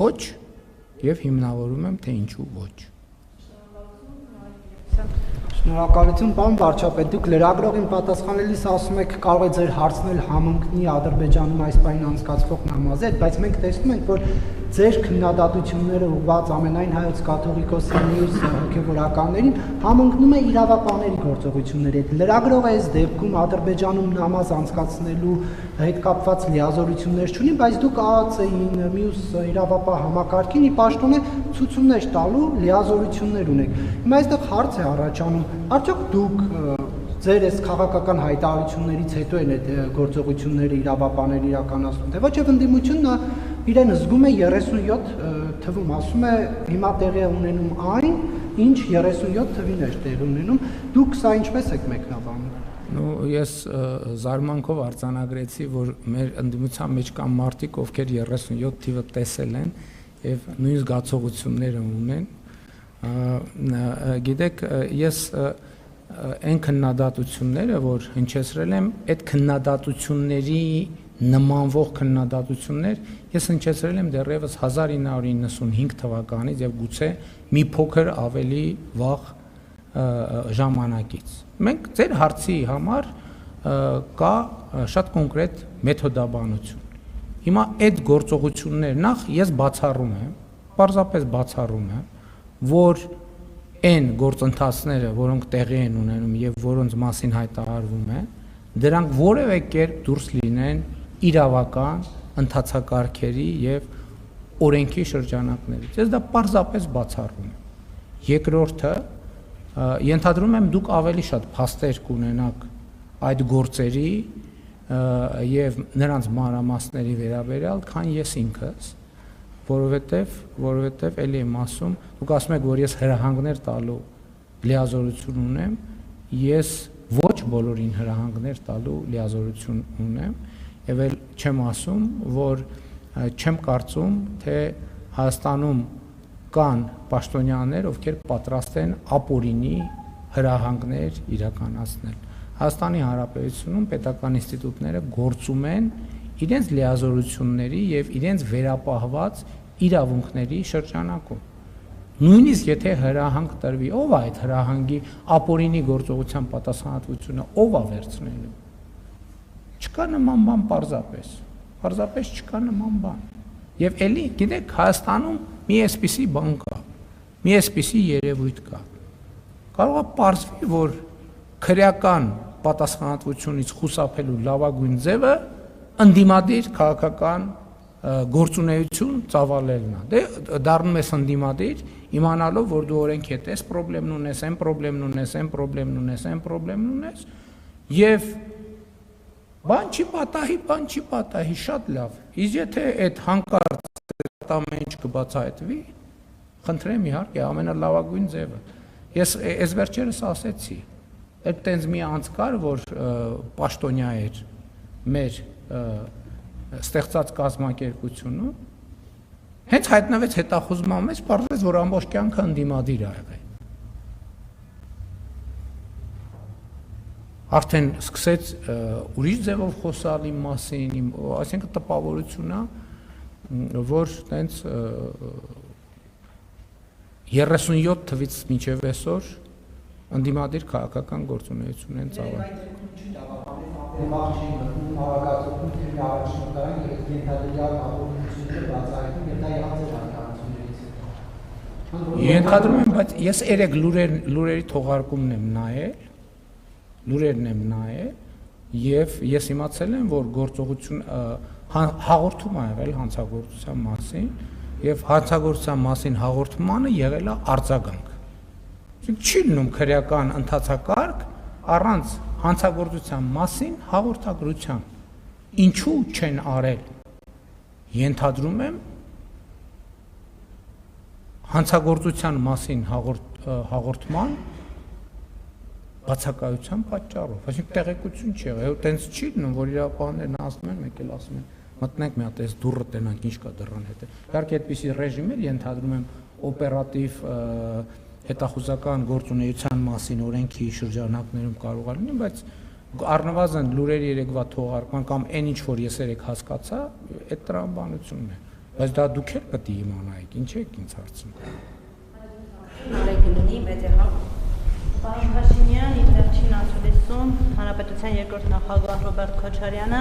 ոչ եւ հիմնավորում եմ թե ինչու ոչ։ Շնորհակալություն, պարոն վարչապետ, դուք լրագրողին պատասխանելիս ասում եք կարող է ձեր հարցնել համընկնի Ադրբեջանում այս պահին անցկացվող նամազի հետ, բայց մենք տեսնում ենք, որ ձեր քննադատությունները ուղղված ամենայն հայոց կաթողիկոսի մյուս հոգևորականներին համընկնում է իրավապահների գործողությունների հետ։ Լրագրողը այս դեպքում Ադրբեջանում նամազ անցկացնելու հետ կապված լիազորություններ չունի, բայց դուք ԱԱՑ-ին մյուս իրավապահ համակարգին ի պաշտոնե ցուցումներ տալու լիազորություններ ունեք։ Հիմա այստեղ հարց է առաջանում, արդյոք դուք ձեր այս քաղաքական հայտարարություններից հետո են այդ գործողությունները իրավապահները իրականացնում, թե ոչ եւ ընդդիմությունը իրեն զգում է 37 թվում, ասում է հիմա տեղի է ունենում այն, ինչ 37 թվին էր տեղի ունենում, դուք սա ինչպես եք մեկնաբանում։ Ну, ես զարմանքով արձանագրեցի, որ մեր ընդդիմության մեջ կան մարդիկ, ովքեր 37 թիվը տեսել են եւ նույն զգացողությունները ունեն։ Գիտեք, ես այն քննադատությունները, որ հնչեցրել եմ, այդ քննադատությունների նմանվող քննադատություններ ես հնչեցրել եմ դեռևս 1995 թվականից եւ գուցե մի փոքր ավելի վաղ ժամանակից։ Մենք ձեր հարցի համար կա շատ կոնկրետ մեթոդաբանություն։ Հիմա այդ գործողություններ նախ ես բացառում եմ, պարզապես բացառում եմ, որ այն գործընթացները, որոնք տեղի են ունենում եւ որոնց մասին հայտարարվում է, դրանք որևէ կերպ դուրս լինեն իրավական ընթացակարգերի եւ օրենքի շրջանակներից։ Ես դա պարզապես բացառում եմ։ Երկրորդը, ենթադրում եմ դուք ավելի շատ փաստեր կունենաք այդ գործերի եւ նրանց մանրամասների վերաբերյալ, քան ես ինքս, որովհետեւ էլի եմ ասում, դուք ասում եք, որ ես հրահանգներ տալու լիազորություն ունեմ, ես ոչ բոլորին հրահանգներ տալու լիազորություն ունեմ, եւ էլ չեմ ասում, որ չեմ կարծում, թե Հայաստանում կան պաշտոնյաներ, ովքեր պատրաստ են ապօրինի հրահանգներ իրականացնել։ Հայաստանի Հանրապետությունում պետական ինստիտուտները գործում են իրենց լիազորությունների եւ իրենց վերապահված իրավունքների շրջանակում։ Նույնիսկ եթե հրահանգ տրվի, ով է այդ հրահանգի ապօրինի գործողության պատասխանատվությունը, ով է վերցնելու։ Չկա նման բան պարզապես չկա նման բան։ Եվ էլի, գիտեք, Հայաստանում մի այսպիսի բան կա, մի այսպիսի երևույթ կա։ Կարող է պարզվի, որ քրեական պատասխանատվությունից խուսափելու լավագույն ձևը ընդդիմադիր քաղաքական գործունեություն ծավալելն է։ Դե դառնում ես ընդդիմադիր, իմանալով, որ դու օրենքի հետ այս խնդրեմն ունես, այն խնդրեմն ունես, այն խնդրեմն ունես, այն խնդրեմն ունես, եւ բան չի պատահի, շատ լավ։ Իսկ եթե այդ հանկարծ ամեն ինչ կբացահայտվի, խնդրեմ իհարկե ամենալավագույն ձևը։ Ես այս վերջերս ասեցի, այդ տենց մի անց կար, որ պաշտոնյա էր մեր ստեղծած կազմակերպությունում, հենց հայտնվեց հետախուզման մեջ, պարզվեց, որ ամբողջ կյանքը ընդդիմադիր ա եղել։ Արդեն սկսեց ուրիշ ձևով խոսալ իմ մասին, այսինքն տպավորություն է, որ տենց 37 թվից մինչև այսօր ընդդիմադիր քաղաքական գործունեություն են ծավալել։ Ենթադրում եմ, բայց ես երեք լուրերի թողարկումն եմ նայել, եւ ես իմացել եմ, որ գործողություն հաղորդում ա եղել հանցագործության մասին, եւ հանցագործության մասին հաղորդմանը եղել է արձագանք։ Չի լինում քրեական ընթացակարգ առանց հանցագործության մասին հաղորդագրության։ Ինչու չեն արել։ Ենթադրում եմ հանցագործության մասին հաղորդման բացակայության պատճառով, այսինքն տեղեկություն չի եղել, այտենց չի լինում, որ իրավապահներն ասում են, մեկ էլ ասում են, մտնենք մի հատ այս դուռը տենանք, ինչ կա դռան հետ։ Իհարկե այդպիսի ռեժիմեր ենթադրում եմ օպերատիվ հետախուզական գործունեության մասին օրենքի շրջանակներում կարող է լինի, բայց առնվազն լուրերի երեկվա թողարկման կամ այն ինչ որ ես երեք հասկացա, այդ տրամաբանությունն է։ Բայց դա դուք էլ պետք է իմանայիք, ինչ եք ինձ հարցնում։ Նարեկլունի մեդիահա Պարոն Փաշինյան, իմ վերջին ասուլիսում Հանրապետության երկրորդ նախագահ Ռոբերտ Քոչարյանը